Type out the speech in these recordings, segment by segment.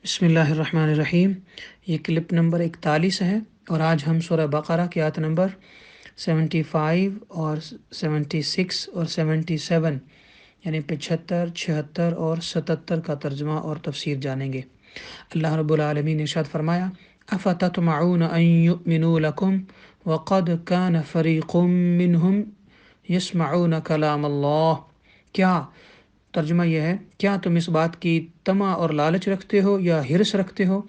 بسم اللہ الرحمن الرحیم۔ یہ کلپ نمبر 41 ہے اور آج ہم سورہ بقرہ کی آیت نمبر 75 اور 76 اور 77 یعنی 75، 76 اور 77 کا ترجمہ اور تفسیر جانیں گے۔ اللہ رب العالمین نے ارشاد فرمایا، افتطمعون ان یؤمنوا لکم وقد کان فریق منہم یسمعون کلام اللہ۔ ترجمہ یہ ہے، کیا تم اس بات کی طمع اور لالچ رکھتے ہو یا حرص رکھتے ہو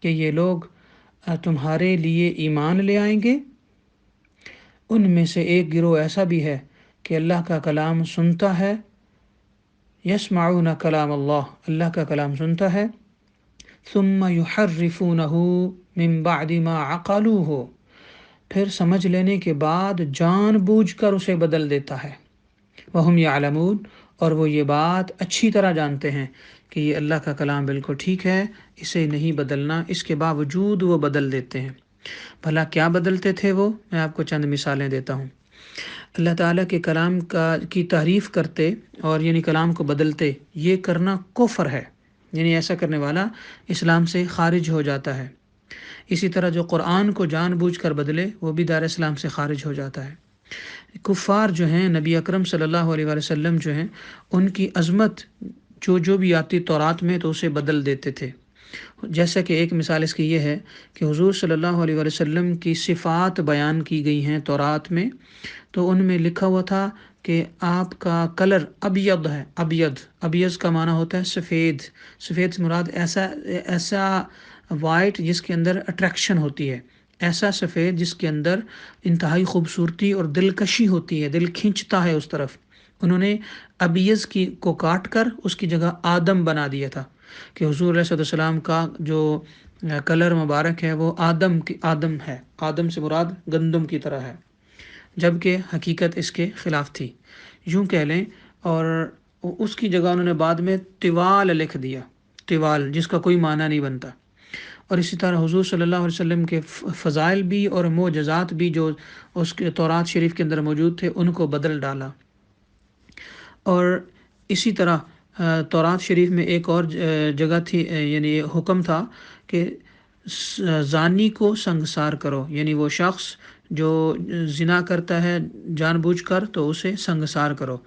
کہ یہ لوگ تمہارے لیے ایمان لے آئیں گے؟ ان میں سے ایک گروہ ایسا بھی ہے کہ اللہ کا کلام سنتا ہے، یسمعون کلام اللہ، اللہ کا کلام سنتا ہے، ثم یحرفونہ من بعد ما عقلوہ، پھر سمجھ لینے کے بعد جان بوجھ کر اسے بدل دیتا ہے، وہم یعلمون، اور وہ یہ بات اچھی طرح جانتے ہیں کہ یہ اللہ کا کلام بالکل ٹھیک ہے، اسے نہیں بدلنا، اس کے باوجود وہ بدل دیتے ہیں۔ بھلا کیا بدلتے تھے وہ؟ میں آپ کو چند مثالیں دیتا ہوں۔ اللہ تعالیٰ کے کلام کی تعریف کرتے اور یعنی کلام کو بدلتے، یہ کرنا کفر ہے، یعنی ایسا کرنے والا اسلام سے خارج ہو جاتا ہے۔ اسی طرح جو قرآن کو جان بوجھ کر بدلے، وہ بھی دار اسلام سے خارج ہو جاتا ہے۔ کفار جو ہیں، نبی اکرم صلی اللہ علیہ وسلم جو ہیں، ان کی عظمت جو بھی آتی تورات میں تو اسے بدل دیتے تھے۔ جیسا کہ ایک مثال اس کی یہ ہے کہ حضور صلی اللہ علیہ وسلم کی صفات بیان کی گئی ہیں تورات میں، تو ان میں لکھا ہوا تھا کہ آپ کا کلر ابیض ہے۔ ابیض کا معنی ہوتا ہے سفید۔ سفید سے مراد ایسا وائٹ جس کے اندر اٹریکشن ہوتی ہے، ایسا سفید جس کے اندر انتہائی خوبصورتی اور دلکشی ہوتی ہے، دل کھنچتا ہے اس طرف۔ انہوں نے ابیض کو کاٹ کر اس کی جگہ آدم بنا دیا تھا کہ حضور علیہ السلام کا جو کلر مبارک ہے وہ آدم ہے۔ آدم سے مراد گندم کی طرح ہے، جبکہ حقیقت اس کے خلاف تھی، یوں کہہ لیں۔ اور اس کی جگہ انہوں نے بعد میں طوال لکھ دیا، طوال جس کا کوئی معنی نہیں بنتا۔ اور اسی طرح حضور صلی اللہ علیہ وسلم کے فضائل بھی اور معجزات بھی جو اس کے تورات شریف کے اندر موجود تھے، ان کو بدل ڈالا۔ اور اسی طرح تورات شریف میں ایک اور جگہ تھی، یعنی حکم تھا کہ زانی کو سنگسار کرو، یعنی وہ شخص جو زنا کرتا ہے جان بوجھ کر تو اسے سنگسار کرو۔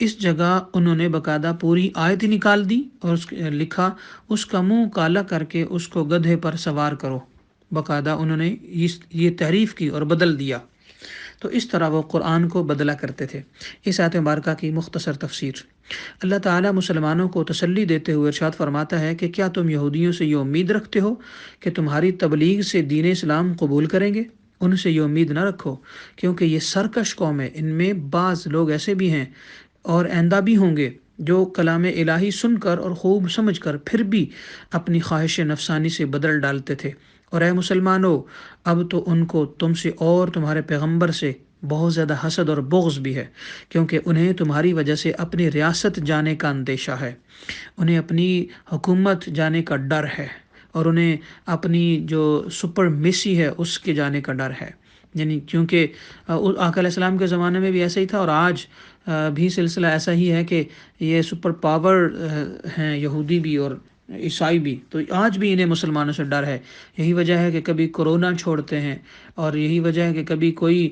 اس جگہ انہوں نے باقاعدہ پوری آیت نکال دی اور لکھا، اس کا منہ کالا کر کے اس کو گدھے پر سوار کرو۔ باقاعدہ انہوں نے یہ تحریف کی اور بدل دیا۔ تو اس طرح وہ قرآن کو بدلا کرتے تھے۔ اس آیت مبارکہ کی مختصر تفسیر۔ اللہ تعالیٰ مسلمانوں کو تسلی دیتے ہوئے ارشاد فرماتا ہے کہ کیا تم یہودیوں سے یہ امید رکھتے ہو کہ تمہاری تبلیغ سے دین اسلام قبول کریں گے؟ ان سے یہ امید نہ رکھو، کیونکہ یہ سرکش قوم ہے۔ ان میں بعض لوگ ایسے بھی ہیں اور آئندہ بھی ہوں گے جو کلام الہی سن کر اور خوب سمجھ کر پھر بھی اپنی خواہش نفسانی سے بدل ڈالتے تھے۔ اور اے مسلمانوں، اب تو ان کو تم سے اور تمہارے پیغمبر سے بہت زیادہ حسد اور بغض بھی ہے، کیونکہ انہیں تمہاری وجہ سے اپنی ریاست جانے کا اندیشہ ہے، انہیں اپنی حکومت جانے کا ڈر ہے، اور انہیں اپنی جو سپرمیسی ہے اس کے جانے کا ڈر ہے۔ یعنی کیونکہ آقا علیہ السلام کے زمانے میں بھی ایسا ہی تھا، اور آج بھی سلسلہ ایسا ہی ہے کہ یہ سپر پاور ہیں، یہودی بھی اور عیسائی بھی، تو آج بھی انہیں مسلمانوں سے ڈر ہے۔ یہی وجہ ہے کہ کبھی کرونا چھوڑتے ہیں، اور یہی وجہ ہے کہ کبھی کوئی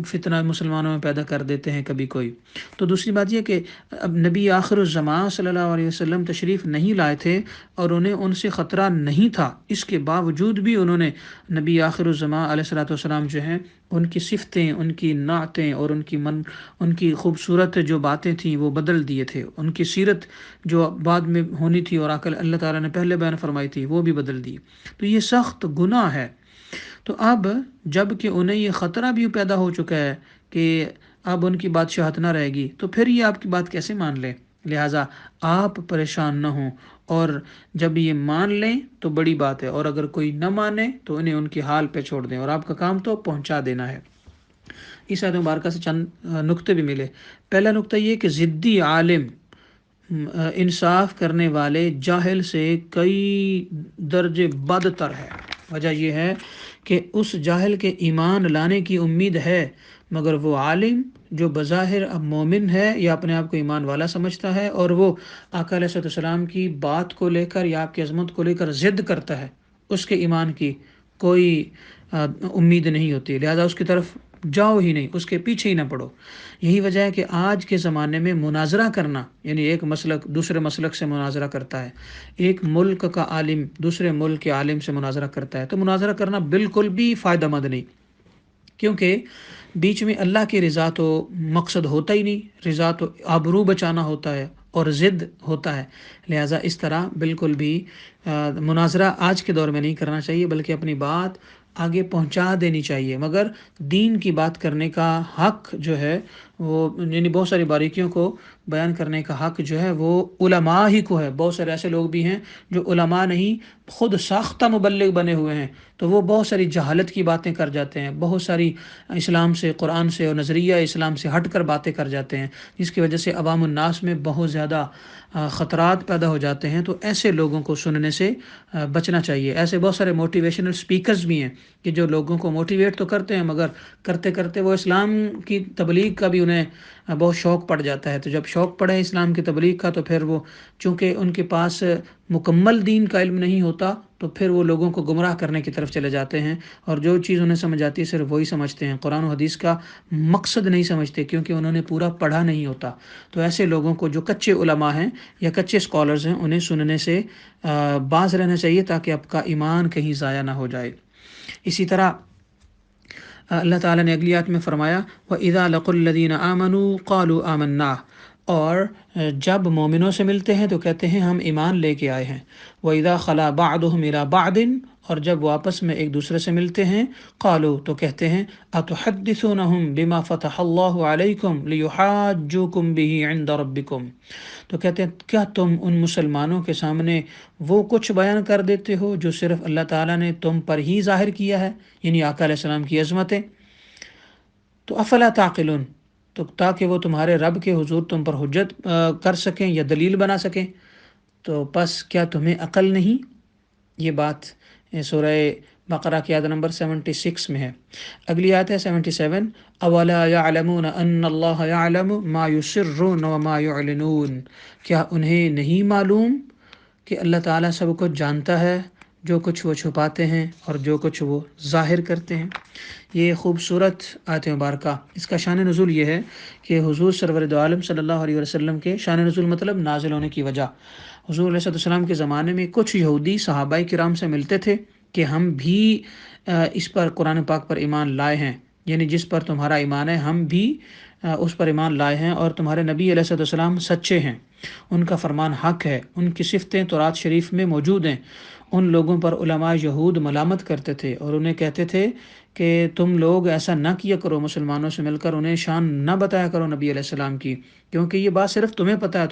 فتنہ مسلمانوں میں پیدا کر دیتے ہیں، کبھی کوئی۔ تو دوسری بات یہ کہ اب نبی آخر الزمان صلی اللہ علیہ وسلم تشریف نہیں لائے تھے اور انہیں ان سے خطرہ نہیں تھا، اس کے باوجود بھی انہوں نے نبی آخر الزمان علیہ السلام جو ہیں، ان کی صفتیں، ان کی نعتیں اور ان کی خوبصورت جو باتیں تھیں وہ بدل دیے تھے، ان کی سیرت جو بعد میں ہونی تھی اور اللہ تعالیٰ نے پہلے بیان فرمائی تھی وہ بھی بدل دی۔ تو یہ سخت گناہ ہے۔ تو اب جب کہ انہیں یہ خطرہ بھی پیدا ہو چکا ہے کہ اب ان کی بادشاہت نہ رہے گی، تو پھر یہ آپ کی بات کیسے مان لیں؟ لہٰذا آپ پریشان نہ ہوں، اور جب یہ مان لیں تو بڑی بات ہے، اور اگر کوئی نہ مانے تو انہیں ان کی حال پہ چھوڑ دیں، اور آپ کا کام تو پہنچا دینا ہے۔ اس آیت مبارکہ سے چند نقطے بھی ملے۔ پہلا نقطہ یہ کہ ضدی عالم انصاف کرنے والے جاہل سے کئی درجے بدتر ہے۔ وجہ یہ ہے کہ اس جاہل کے ایمان لانے کی امید ہے، مگر وہ عالم جو بظاہر اب مومن ہے یا اپنے آپ کو ایمان والا سمجھتا ہے اور وہ آقا علیہ السلام کی بات کو لے کر یا آپ کی عظمت کو لے کر ضد کرتا ہے، اس کے ایمان کی کوئی امید نہیں ہوتی، لہذا اس کی طرف جاؤ ہی نہیں، اس کے پیچھے ہی نہ پڑو۔ یہی وجہ ہے کہ آج کے زمانے میں مناظرہ کرنا، یعنی ایک مسلک دوسرے مسلک سے مناظرہ کرتا ہے، ایک ملک کا عالم دوسرے ملک کے عالم سے مناظرہ کرتا ہے، تو مناظرہ کرنا بالکل بھی فائدہ مند نہیں، کیونکہ بیچ میں اللہ کی رضا تو مقصد ہوتا ہی نہیں، رضا تو آبرو بچانا ہوتا ہے اور ضد ہوتا ہے، لہٰذا اس طرح بالکل بھی مناظرہ آج کے دور میں نہیں کرنا چاہیے، بلکہ اپنی بات آگے پہنچا دینی چاہیے۔ مگر دین کی بات کرنے کا حق جو ہے وہ، یعنی بہت ساری باریکیوں کو بیان کرنے کا حق جو ہے وہ علماء ہی کو ہے۔ بہت سارے ایسے لوگ بھی ہیں جو علماء نہیں، خود ساختہ مبلغ بنے ہوئے ہیں، تو وہ بہت ساری جہالت کی باتیں کر جاتے ہیں، بہت ساری اسلام سے، قرآن سے اور نظریہ اسلام سے ہٹ کر باتیں کر جاتے ہیں، جس کی وجہ سے عوام الناس میں بہت زیادہ خطرات پیدا ہو جاتے ہیں۔ تو ایسے لوگوں کو سننے سے بچنا چاہیے۔ ایسے بہت سارے موٹیویشنل سپیکرز بھی ہیں کہ جو لوگوں کو موٹیویٹ تو کرتے ہیں، مگر کرتے کرتے وہ اسلام کی تبلیغ کا بھی انہیں بہت شوق پڑ جاتا ہے۔ تو جب شوق پڑے اسلام کی تبلیغ کا، تو پھر وہ چونکہ ان کے پاس مکمل دین کا علم نہیں ہوتا، تو پھر وہ لوگوں کو گمراہ کرنے کی طرف چلے جاتے ہیں، اور جو چیز انہیں سمجھ آتی ہے صرف وہی سمجھتے ہیں، قرآن و حدیث کا مقصد نہیں سمجھتے، کیونکہ انہوں نے پورا پڑھا نہیں ہوتا۔ تو ایسے لوگوں کو، جو کچے علماء ہیں یا کچے اسکالرز ہیں، انہیں سننے سے باز رہنا چاہیے، تاکہ آپ کا ایمان کہیں ضائع نہ ہو جائے۔ اسی طرح اللہ تعالیٰ نے اگلی آیت میں فرمایا وَإِذَا لَقُوا الَّذِينَ آمَنُوا قَالُوا آمَنَّا، اور جب مومنوں سے ملتے ہیں تو کہتے ہیں ہم ایمان لے کے آئے ہیں۔ وَإِذَا خَلَا بَعْضُهُمْ إِلَىٰ بَعْضٍ، اور جب وہ آپس میں ایک دوسرے سے ملتے ہیں، قالوا، تو کہتے ہیں أَتُحَدِّثُونَهُمْ بِمَا فَتَحَ اللَّهُ عَلَيْكُمْ لِيُحَاجُّوكُمْ بِهِ عِندَ رَبِّكُمْ، تو کہتے ہیں کیا تم ان مسلمانوں کے سامنے وہ کچھ بیان کر دیتے ہو جو صرف اللہ تعالیٰ نے تم پر ہی ظاہر کیا ہے، یعنی آقا علیہ السلام کی عظمتیں، تو افلا تعقلون، تو تاکہ وہ تمہارے رب کے حضور تم پر حجت کر سکیں یا دلیل بنا سکیں، تو پس کیا تمہیں عقل نہیں؟ یہ بات سورہ بقرہ کی آیت نمبر 76 میں ہے۔ اگلی آیت ہے 77، اولا یعلمون ان اللہ یعلم ما یسرون وما یعلنون، کیا انہیں نہیں معلوم کہ اللہ تعالیٰ سب کچھ جانتا ہے، جو کچھ وہ چھپاتے ہیں اور جو کچھ وہ ظاہر کرتے ہیں۔ یہ خوبصورت آیت مبارکہ، اس کا شان نزول یہ ہے کہ حضور سرور دو عالم صلی اللہ علیہ وسلم کے شان نزول مطلب نازل ہونے کی وجہ، حضور علیہ السلام کے زمانے میں کچھ یہودی صحابہ کرام سے ملتے تھے کہ ہم بھی اس پر قرآن پاک پر ایمان لائے ہیں، یعنی جس پر تمہارا ایمان ہے ہم بھی اس پر ایمان لائے ہیں، اور تمہارے نبی علیہ السلام سچے ہیں، ان کا فرمان حق ہے، ان کی صفتیں تورات شریف میں موجود ہیں۔ ان لوگوں پر علماء یہود ملامت کرتے تھے اور انہیں کہتے تھے کہ تم لوگ ایسا نہ کیا کرو، مسلمانوں سے مل کر انہیں شان نہ بتایا کرو نبی علیہ السلام کی، کیونکہ یہ بات صرف تمہیں پتہ ہے،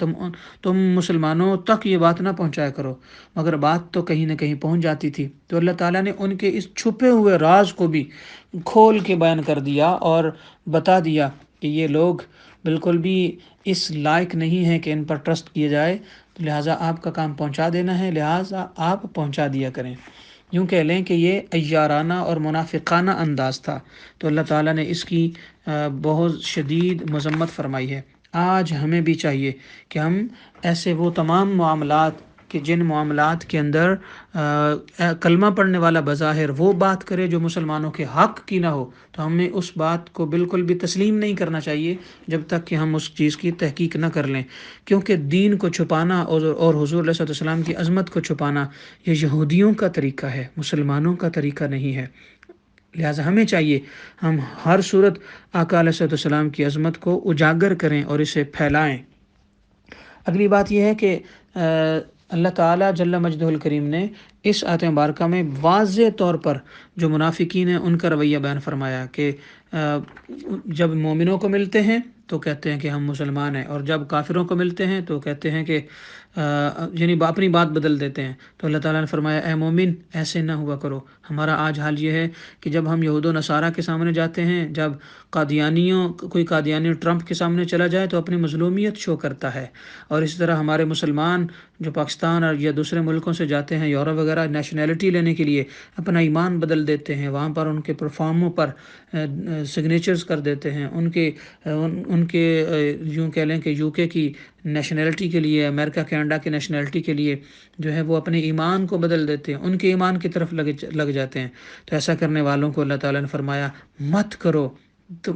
تم مسلمانوں تک یہ بات نہ پہنچایا کرو، مگر بات تو کہیں نہ کہیں پہنچ جاتی تھی۔ تو اللہ تعالیٰ نے ان کے اس چھپے ہوئے راز کو بھی کھول کے بیان کر دیا اور بتا دیا کہ یہ لوگ بالکل بھی اس لائق نہیں ہیں کہ ان پر ٹرسٹ کیا جائے، لہٰذا آپ کا کام پہنچا دینا ہے، لہٰذا آپ پہنچا دیا کریں۔ یوں کہہ لیں کہ یہ عیارانہ اور منافقانہ انداز تھا، تو اللہ تعالیٰ نے اس کی بہت شدید مذمت فرمائی ہے۔ آج ہمیں بھی چاہیے کہ ہم ایسے وہ تمام معاملات کہ جن معاملات کے اندر کلمہ پڑھنے والا بظاہر وہ بات کرے جو مسلمانوں کے حق کی نہ ہو، تو ہمیں اس بات کو بالکل بھی تسلیم نہیں کرنا چاہیے جب تک کہ ہم اس چیز کی تحقیق نہ کر لیں، کیونکہ دین کو چھپانا اور حضور علیہ السلام کی عظمت کو چھپانا یہ یہودیوں کا طریقہ ہے، مسلمانوں کا طریقہ نہیں ہے۔ لہٰذا ہمیں چاہیے ہم ہر صورت آقا علیہ السلام کی عظمت کو اجاگر کریں اور اسے پھیلائیں۔ اگلی بات یہ ہے کہ اللہ تعالیٰ جل مجدہ الکریم نے اس آیت مبارکہ میں واضح طور پر جو منافقین ہیں ان کا رویہ بیان فرمایا کہ جب مومنوں کو ملتے ہیں تو کہتے ہیں کہ ہم مسلمان ہیں، اور جب کافروں کو ملتے ہیں تو کہتے ہیں کہ یعنی اپنی بات بدل دیتے ہیں۔ تو اللہ تعالیٰ نے فرمایا اے مومن ایسے نہ ہوا کرو۔ ہمارا آج حال یہ ہے کہ جب ہم یہود و نصارہ کے سامنے جاتے ہیں، جب کوئی قادیانی ٹرمپ کے سامنے چلا جائے تو اپنی مظلومیت شو کرتا ہے، اور اسی طرح ہمارے مسلمان جو پاکستان اور یا دوسرے ملکوں سے جاتے ہیں یورپ وغیرہ نیشنلٹی لینے کے لیے، اپنا ایمان بدل دیتے ہیں، وہاں پر ان کے پرفارموں پر سگنیچرز کر دیتے ہیں، ان کے یوں کہہ لیں کہ یو کے کی نیشنلٹی کے لیے، امریکہ کینیڈا کی نیشنلٹی کے لیے جو ہے وہ اپنے ایمان کو بدل دیتے ہیں، ان کے ایمان کی طرف لگ جاتے ہیں۔ تو ایسا کرنے والوں کو اللہ تعالیٰ نے فرمایا مت کرو،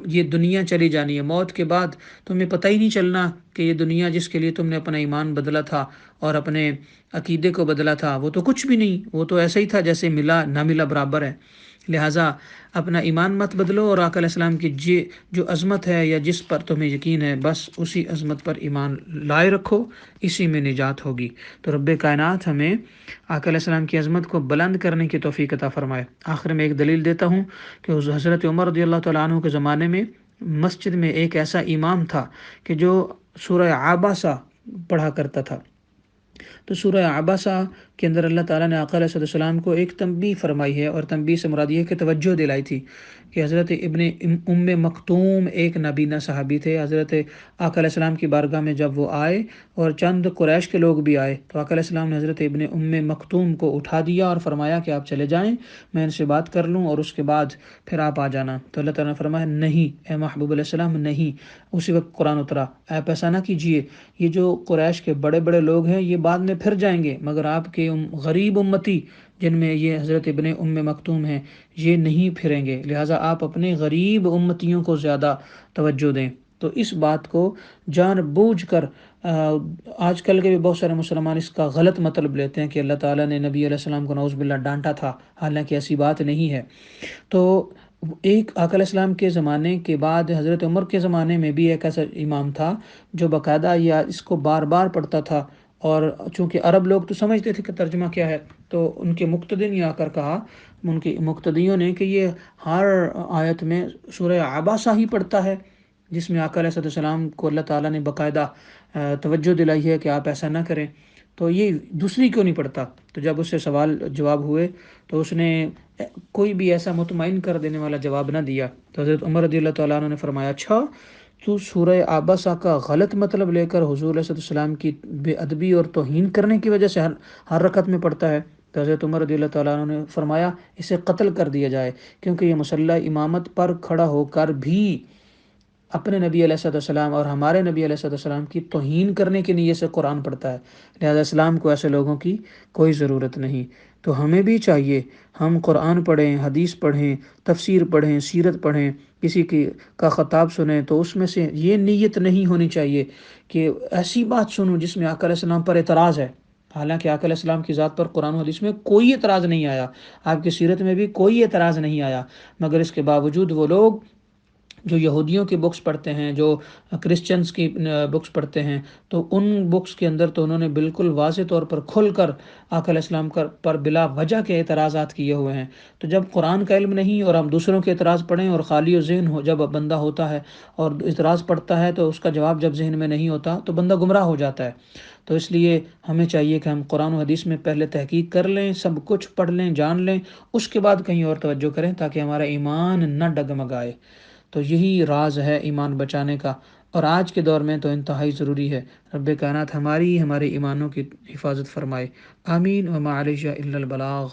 یہ دنیا چلی جانی ہے، موت کے بعد تمہیں پتہ ہی نہیں چلنا کہ یہ دنیا جس کے لیے تم نے اپنا ایمان بدلا تھا اور اپنے عقیدے کو بدلا تھا وہ تو کچھ بھی نہیں، وہ تو ایسا ہی تھا جیسے ملا نہ ملا برابر ہے۔ لہٰذا اپنا ایمان مت بدلو، اور آقا علیہ السلام کی جو عظمت ہے یا جس پر تمہیں یقین ہے بس اسی عظمت پر ایمان لائے رکھو، اسی میں نجات ہوگی۔ تو رب کائنات ہمیں آقا علیہ السلام کی عظمت کو بلند کرنے کی توفیق عطا فرمائے۔ آخر میں ایک دلیل دیتا ہوں کہ حضرت عمر رضی اللہ تعالیٰ عنہ کے زمانے میں مسجد میں ایک ایسا امام تھا کہ جو سورہ عابسہ پڑھا کرتا تھا۔ تو سورہ عباسہ کے اندر اللہ تعالیٰ نے آقا علیہ السلام کو ایک تنبیہ فرمائی ہے، اور تنبیہ سے مراد یہ ہے کہ توجہ دلائی تھی کہ حضرت ابن ام مکتوم ایک نابینا صحابی تھے۔ حضرت آقا علیہ السلام کی بارگاہ میں جب وہ آئے اور چند قریش کے لوگ بھی آئے تو آقا علیہ السلام نے حضرت ابن ام مکتوم کو اٹھا دیا اور فرمایا کہ آپ چلے جائیں، میں ان سے بات کر لوں اور اس کے بعد پھر آپ آ جانا۔ تو اللہ تعالیٰ نے فرمایا نہیں اے محبوب علیہ السلام نہیں۔ اسی وقت قرآن اترا، آپ ایسا نہ کیجیے، یہ جو قریش کے بڑے بڑے لوگ ہیں یہ بعد میں پھر جائیں گے، مگر آپ کے غریب امتی جن میں یہ حضرت ابن ام مکتوم ہیں یہ نہیں پھریں گے، لہٰذا آپ اپنے غریب امتیوں کو زیادہ توجہ دیں۔ تو اس بات کو جان بوجھ کر آج کل کے بھی بہت سارے مسلمان اس کا غلط مطلب لیتے ہیں کہ اللہ تعالیٰ نے نبی علیہ السلام کو نعوذ باللہ ڈانٹا تھا، حالانکہ ایسی بات نہیں ہے۔ تو ایک آقا علیہ السلام کے زمانے کے بعد حضرت عمر کے زمانے میں بھی ایک ایسا امام تھا جو باقاعدہ یا اس کو بار بار پڑھتا تھا، اور چونکہ عرب لوگ تو سمجھتے تھے کہ ترجمہ کیا ہے، تو ان کے مقتدی نے آ کر کہا، ان کے مقتدیوں نے، کہ یہ ہر آیت میں سورہ عباسہ ہی پڑھتا ہے، جس میں آقا علیہ السلام کو اللہ تعالیٰ نے باقاعدہ توجہ دلائی ہے کہ آپ ایسا نہ کریں، تو یہ دوسری کیوں نہیں پڑھتا؟ تو جب اس سے سوال جواب ہوئے تو اس نے کوئی بھی ایسا مطمئن کر دینے والا جواب نہ دیا۔ تو حضرت عمر رضی اللہ تعالیٰ عنہ نے فرمایا اچھا تو سورہ عباسہ کا غلط مطلب لے کر حضور علیہ السلام کی بے ادبی اور توہین کرنے کی وجہ سے ہر رکعت میں پڑھتا ہے؟ تو حضرت عمر رضی اللہ تعالیٰ عنہ نے فرمایا اسے قتل کر دیا جائے، کیونکہ یہ مسلح امامت پر کھڑا ہو کر بھی اپنے نبی علیہ السلام اور ہمارے نبی علیہ السلام کی توہین کرنے کی نیت سے قرآن پڑھتا ہے، لہذا اسلام کو ایسے لوگوں کی کوئی ضرورت نہیں۔ تو ہمیں بھی چاہیے ہم قرآن پڑھیں، حدیث پڑھیں، تفسیر پڑھیں، سیرت پڑھیں، کسی کا خطاب سنیں تو اس میں سے یہ نیت نہیں ہونی چاہیے کہ ایسی بات سنوں جس میں آقا علیہ السلام پر اعتراض ہے، حالانکہ آقا علیہ السلام کی ذات پر قرآن و حدیث میں کوئی اعتراض نہیں آیا، آپ کی سیرت میں بھی کوئی اعتراض نہیں آیا، مگر اس کے باوجود وہ لوگ جو یہودیوں کی بکس پڑھتے ہیں، جو کرسچنز کی بکس پڑھتے ہیں، تو ان بکس کے اندر تو انہوں نے بالکل واضح طور پر کھل کر آقا علیہ السلام پر بلا وجہ کے اعتراضات کیے ہوئے ہیں۔ تو جب قرآن کا علم نہیں اور ہم دوسروں کے اعتراض پڑھیں، اور خالی و ذہن ہو جب بندہ ہوتا ہے اور اعتراض پڑھتا ہے تو اس کا جواب جب ذہن میں نہیں ہوتا تو بندہ گمراہ ہو جاتا ہے۔ تو اس لیے ہمیں چاہیے کہ ہم قرآن و حدیث میں پہلے تحقیق کر لیں، سب کچھ پڑھ لیں، جان لیں، اس کے بعد کہیں اور توجہ کریں تاکہ ہمارا ایمان نہ ڈگمگائے۔ تو یہی راز ہے ایمان بچانے کا، اور آج کے دور میں تو انتہائی ضروری ہے۔ رب کائنات ہمارے ایمانوں کی حفاظت فرمائے، آمین۔ وما علیہ الا البلاغ۔